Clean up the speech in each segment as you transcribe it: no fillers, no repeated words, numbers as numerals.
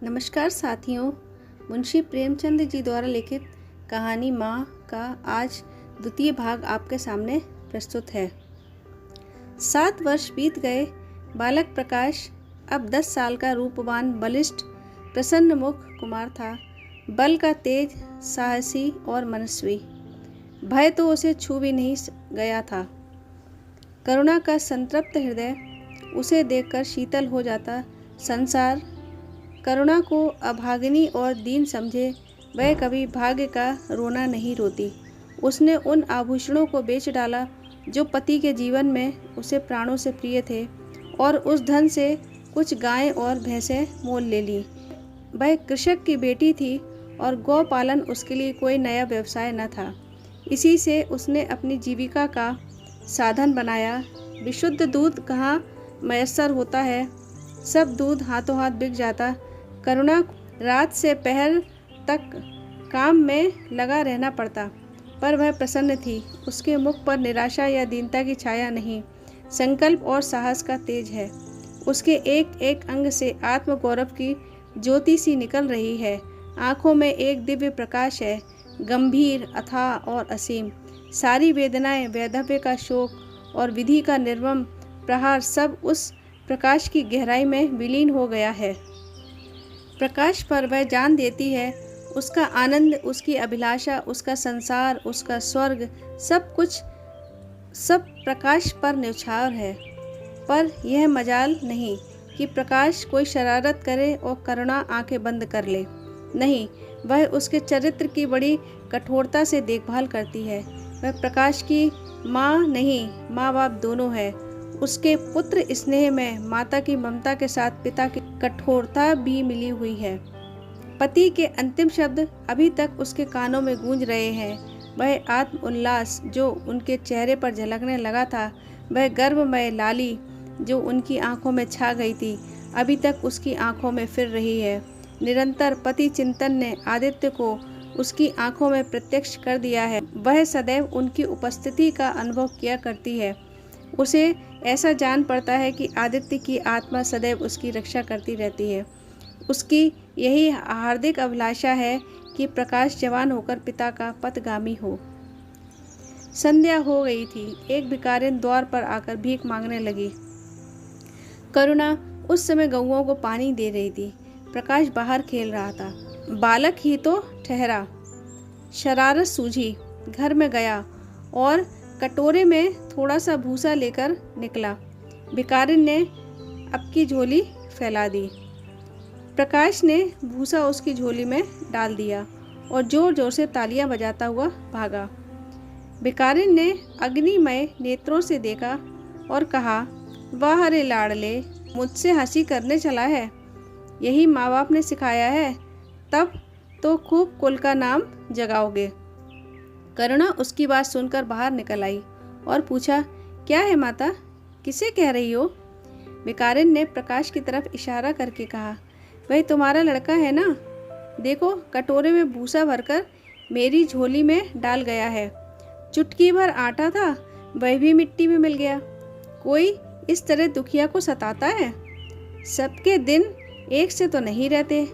नमस्कार साथियों, मुंशी प्रेमचंद जी द्वारा लिखित कहानी माँ का आज द्वितीय भाग आपके सामने प्रस्तुत है। 7 वर्ष बीत गए। बालक प्रकाश अब 10 साल का रूपवान, बलिष्ठ, प्रसन्न मुख कुमार था। बल का तेज, साहसी और मनस्वी। भय तो उसे छू भी नहीं गया था। करुणा का संतृप्त हृदय उसे देखकर शीतल हो जाता। संसार करुणा को अभागिनी और दीन समझे, वह कभी भाग्य का रोना नहीं रोती। उसने उन आभूषणों को बेच डाला जो पति के जीवन में उसे प्राणों से प्रिय थे, और उस धन से कुछ गायें और भैंसें मोल ले ली। वह कृषक की बेटी थी और गौ पालन उसके लिए कोई नया व्यवसाय न था। इसी से उसने अपनी जीविका का साधन बनाया। विशुद्ध दूध कहाँ मयस्सर होता है, सब दूध हाथों हाथ बिक जाता। करुणा रात से पहर तक काम में लगा रहना पड़ता, पर वह प्रसन्न थी। उसके मुख पर निराशा या दीनता की छाया नहीं, संकल्प और साहस का तेज है। उसके एक एक अंग से आत्मगौरव की ज्योति सी निकल रही है। आँखों में एक दिव्य प्रकाश है, गंभीर, अथाह और असीम। सारी वेदनाएं, वैधव्य का शोक और विधि का निर्मम प्रहार सब उस प्रकाश की गहराई में विलीन हो गया है। प्रकाश पर वह जान देती है। उसका आनंद, उसकी अभिलाषा, उसका संसार, उसका स्वर्ग, सब कुछ सब प्रकाश पर न्यौछावर है। पर यह मजाल नहीं कि प्रकाश कोई शरारत करे और करुणा आंखें बंद कर ले। नहीं, वह उसके चरित्र की बड़ी कठोरता से देखभाल करती है। वह प्रकाश की माँ नहीं, माँ बाप दोनों है। उसके पुत्र स्नेह में माता की ममता के साथ पिता की कठोरता भी मिली हुई है। पति के अंतिम शब्द अभी तक उसके कानों में गूंज रहे हैं। वह आत्म उल्लास जो उनके चेहरे पर झलकने लगा था, वह गर्वमय लाली जो उनकी आंखों में छा गई थी, अभी तक उसकी आंखों में फिर रही है। निरंतर पति चिंतन ने आदित्य को उसकी आंखों में प्रत्यक्ष कर दिया है। वह सदैव उनकी उपस्थिति का अनुभव किया करती है। उसे ऐसा जान पड़ता है कि आदित्य की आत्मा सदैव उसकी रक्षा करती रहती है। उसकी यही हार्दिक अभिलाषा है कि प्रकाश जवान होकर पिता का पथगामी हो। संध्या हो गई थी। एक भिखारिन द्वार पर आकर भीख मांगने लगी। करुणा उस समय गौओं को पानी दे रही थी। प्रकाश बाहर खेल रहा था। बालक ही तो ठहरा। शरारत सूझी, घर में गया और कटोरे में थोड़ा सा भूसा लेकर निकला। भिखारिन ने अपनी झोली फैला दी। प्रकाश ने भूसा उसकी झोली में डाल दिया और जोर जोर से तालियां बजाता हुआ भागा। भिखारिन ने अग्निमय नेत्रों से देखा और कहा, वाह रे लाडले, मुझसे हंसी करने चला है। यही माँ बाप ने सिखाया है, तब तो खूब कुल का नाम जगाओगे। करुणा उसकी बात सुनकर बाहर निकल आई और पूछा, क्या है माता, किसे कह रही हो? भिखारिन ने प्रकाश की तरफ इशारा करके कहा, वही तुम्हारा लड़का है ना? देखो, कटोरे में भूसा भरकर मेरी झोली में डाल गया है। चुटकी भर आटा था, वह भी मिट्टी में मिल गया। कोई इस तरह दुखिया को सताता है? सबके दिन एक से तो नहीं रहते।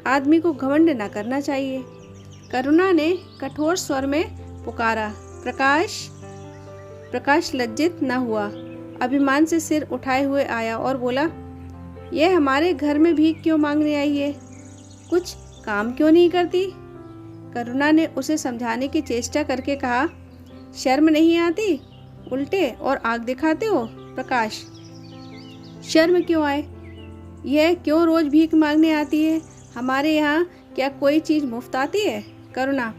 आदमी को घमंड न करना चाहिए। करुणा ने कठोर स्वर में पुकारा, प्रकाश। प्रकाश लज्जित न हुआ, अभिमान से सिर उठाए हुए आया और बोला, यह हमारे घर में भीख क्यों मांगने आई है? कुछ काम क्यों नहीं करती? करुणा ने उसे समझाने की चेष्टा करके कहा, शर्म नहीं आती? उल्टे और आग दिखाते हो। प्रकाश, शर्म क्यों आए? यह क्यों रोज भीख मांगने आती है? हमारे यहाँ क्या कोई चीज़ मुफ्त आती है? करुणा,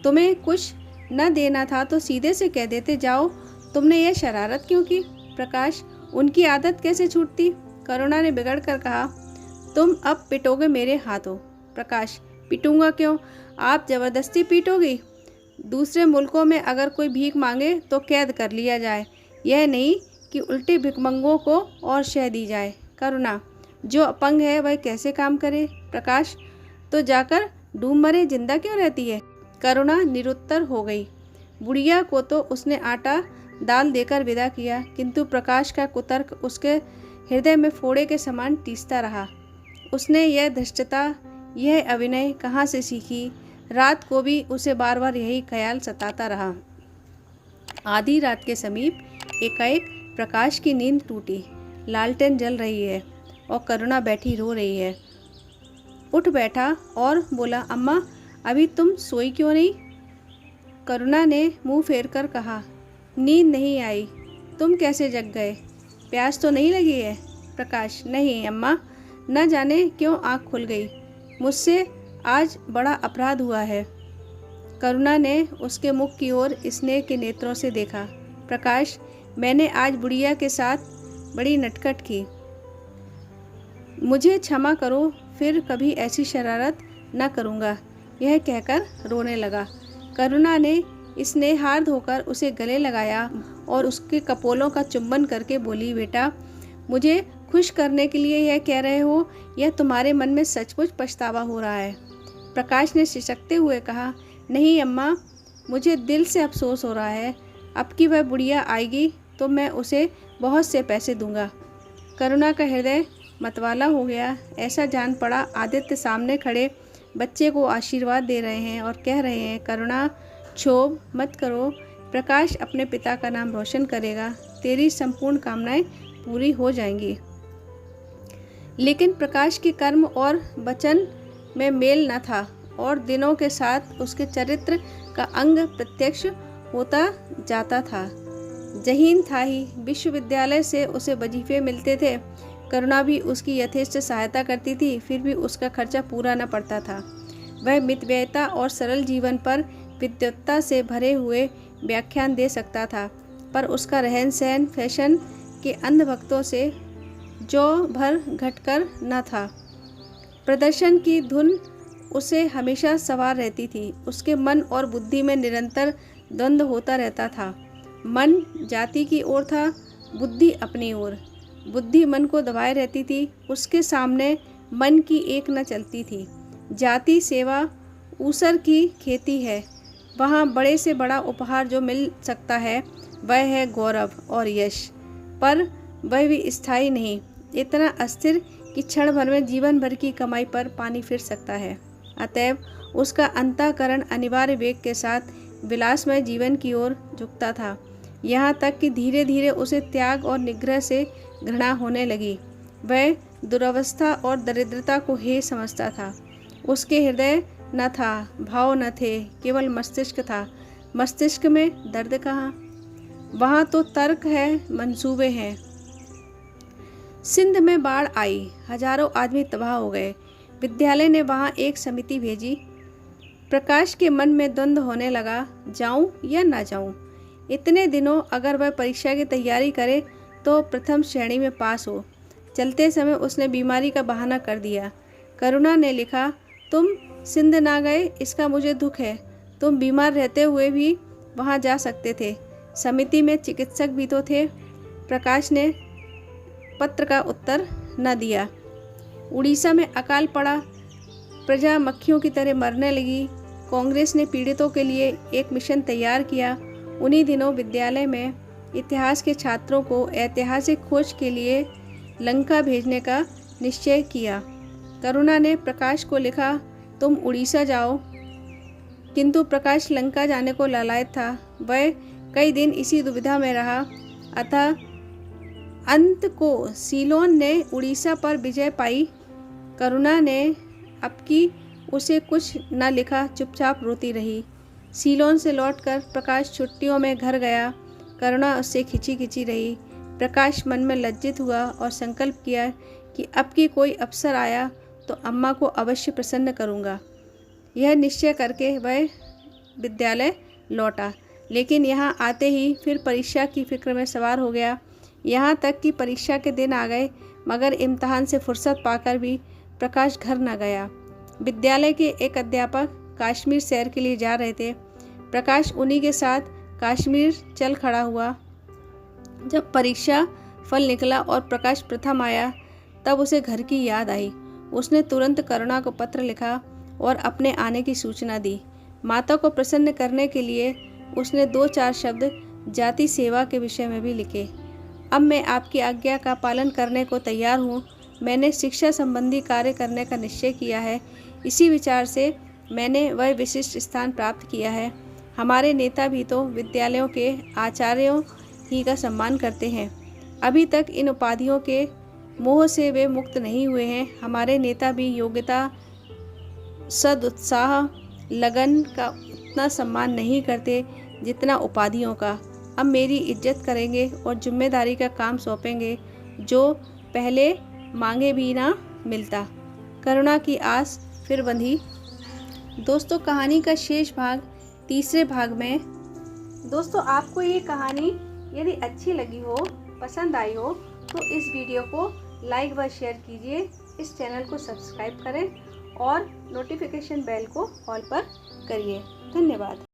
तुम्हें कुछ न देना था तो सीधे से कह देते, जाओ। तुमने यह शरारत क्यों की? प्रकाश, उनकी आदत कैसे छूटती? करुणा ने बिगड़ कर कहा, तुम अब पिटोगे मेरे हाथों। प्रकाश, पिटूंगा क्यों? आप जबरदस्ती पीटोगी। दूसरे मुल्कों में अगर कोई भीख मांगे तो कैद कर लिया जाए, यह नहीं कि उल्टे भिखमंगों को और शह दी जाए। करुणा, जो अपंग है वह कैसे काम करे? प्रकाश, तो जाकर डूब मरे, जिंदा क्यों रहती है? करुणा निरुत्तर हो गई। बुढ़िया को तो उसने आटा दाल देकर विदा किया, किंतु प्रकाश का कुतर्क उसके हृदय में फोड़े के समान टीसता रहा। उसने यह धृष्टता, यह अभिनय कहाँ से सीखी? रात को भी उसे बार बार यही ख्याल सताता रहा। आधी रात के समीप एकाएक प्रकाश की नींद टूटी। लालटेन जल रही है और करुणा बैठी रो रही है। उठ बैठा और बोला, अम्मा अभी तुम सोई क्यों नहीं? करुणा ने मुंह फेर कर कहा, नींद नहीं आई। तुम कैसे जग गए? प्यास तो नहीं लगी है? प्रकाश, नहीं अम्मा, न जाने क्यों आँख खुल गई। मुझसे आज बड़ा अपराध हुआ है। करुणा ने उसके मुख की ओर स्नेह के नेत्रों से देखा। प्रकाश, मैंने आज बुढ़िया के साथ बड़ी नटखट की। मुझे क्षमा करो, फिर कभी ऐसी शरारत न करूँगा। यह कहकर रोने लगा। करुणा ने स्नेहार्द होकर उसे गले लगाया और उसके कपोलों का चुंबन करके बोली, बेटा, मुझे खुश करने के लिए यह कह रहे हो या तुम्हारे मन में सचमुच पछतावा हो रहा है? प्रकाश ने सिसकते हुए कहा, नहीं अम्मा, मुझे दिल से अफसोस हो रहा है। अब की वह बुढ़िया आएगी तो मैं उसे बहुत से पैसे दूंगा। करुणा का हृदय मतवाला हो गया। ऐसा जान पड़ा आदित्य सामने खड़े बच्चे को आशीर्वाद दे रहे हैं और कह रहे हैं, करुणा, क्षोभ मत करो, प्रकाश अपने पिता का नाम रोशन करेगा, तेरी संपूर्ण कामनाएं पूरी हो जाएंगी। लेकिन प्रकाश के कर्म और वचन में मेल न था और दिनों के साथ उसके चरित्र का अंग प्रत्यक्ष होता जाता था। जहीन था ही। विश्वविद्यालय से उसे वजीफे मिलते थे। करुणा भी उसकी यथेष्ट सहायता करती थी, फिर भी उसका खर्चा पूरा न पड़ता था। वह मितव्ययता और सरल जीवन पर विद्वत्ता से भरे हुए व्याख्यान दे सकता था, पर उसका रहन सहन फैशन के अंधभक्तों से जो भर घटकर न था। प्रदर्शन की धुन उसे हमेशा सवार रहती थी। उसके मन और बुद्धि में निरंतर द्वंद्व होता रहता था। मन जाति की ओर था, बुद्धि अपनी ओर। बुद्धि मन को दबाए रहती थी। उसके सामने मन की एक न चलती थी। जाति सेवा ऊसर की खेती है। वहाँ बड़े से बड़ा उपहार जो मिल सकता है वह है गौरव और यश, पर वह भी स्थायी नहीं, इतना अस्थिर कि क्षण भर में जीवन भर की कमाई पर पानी फिर सकता है। अतएव उसका अंतःकरण अनिवार्य वेग के साथ विलासमय जीवन की ओर झुकता था, यहाँ तक कि धीरे धीरे उसे त्याग और निग्रह से घृणा होने लगी। वह दुरवस्था और दरिद्रता को हे समझता था। उसके हृदय न था, भाव न थे, केवल मस्तिष्क था। मस्तिष्क में दर्द कहाँ? वहाँ तो तर्क है, मंसूबे हैं। सिंध में बाढ़ आई, हजारों आदमी तबाह हो गए। विद्यालय ने वहाँ एक समिति भेजी। प्रकाश के मन में द्वंद्व होने लगा, जाऊं या ना जाऊं। इतने दिनों अगर वह परीक्षा की तैयारी करे तो प्रथम श्रेणी में पास हो। चलते समय उसने बीमारी का बहाना कर दिया। करुणा ने लिखा, तुम सिंध ना गए इसका मुझे दुख है। तुम बीमार रहते हुए भी वहाँ जा सकते थे। समिति में चिकित्सक भी तो थे। प्रकाश ने पत्र का उत्तर न दिया। उड़ीसा में अकाल पड़ा। प्रजा मक्खियों की तरह मरने लगी। कांग्रेस ने पीड़ितों के लिए एक मिशन तैयार किया। उन्हीं दिनों विद्यालय में इतिहास के छात्रों को ऐतिहासिक खोज के लिए लंका भेजने का निश्चय किया। करुणा ने प्रकाश को लिखा, तुम उड़ीसा जाओ। किंतु प्रकाश लंका जाने को लालायत था। वह कई दिन इसी दुविधा में रहा। अतः अंत को सीलोन ने उड़ीसा पर विजय पाई। करुणा ने अब की उसे कुछ न लिखा, चुपचाप रोती रही। सीलोन से लौटकर प्रकाश छुट्टियों में घर गया। करुणा उससे खिंची खिंची रही। प्रकाश मन में लज्जित हुआ और संकल्प किया कि अब की कोई अवसर आया तो अम्मा को अवश्य प्रसन्न करूँगा। यह निश्चय करके वह विद्यालय लौटा, लेकिन यहाँ आते ही फिर परीक्षा की फिक्र में सवार हो गया। यहाँ तक कि परीक्षा के दिन आ गए, मगर इम्तहान से फुर्सत पाकर भी प्रकाश घर न गया। विद्यालय के एक अध्यापक कश्मीर सैर के लिए जा रहे थे। प्रकाश उन्हीं के साथ कश्मीर चल खड़ा हुआ। जब परीक्षा फल निकला और प्रकाश प्रथम आया, तब उसे घर की याद आई। उसने तुरंत करुणा को पत्र लिखा और अपने आने की सूचना दी। माता को प्रसन्न करने के लिए उसने 2-4 शब्द जाति सेवा के विषय में भी लिखे। अब मैं आपकी आज्ञा का पालन करने को तैयार हूँ। मैंने शिक्षा संबंधी कार्य करने का निश्चय किया है। इसी विचार से मैंने वह विशिष्ट स्थान प्राप्त किया है। हमारे नेता भी तो विद्यालयों के आचार्यों ही का सम्मान करते हैं। अभी तक इन उपाधियों के मोह से वे मुक्त नहीं हुए हैं। हमारे नेता भी योग्यता, सदुत्साह, लगन का उतना सम्मान नहीं करते जितना उपाधियों का। अब मेरी इज्जत करेंगे और जिम्मेदारी का काम सौंपेंगे जो पहले मांगे भी ना मिलता। करुणा की आस फिर बंधी। दोस्तों, कहानी का शेष भाग तीसरे भाग में। दोस्तों, आपको ये कहानी यदि अच्छी लगी हो, पसंद आई हो, तो इस वीडियो को लाइक व शेयर कीजिए। इस चैनल को सब्सक्राइब करें और नोटिफिकेशन बेल को ऑल पर करिए। धन्यवाद।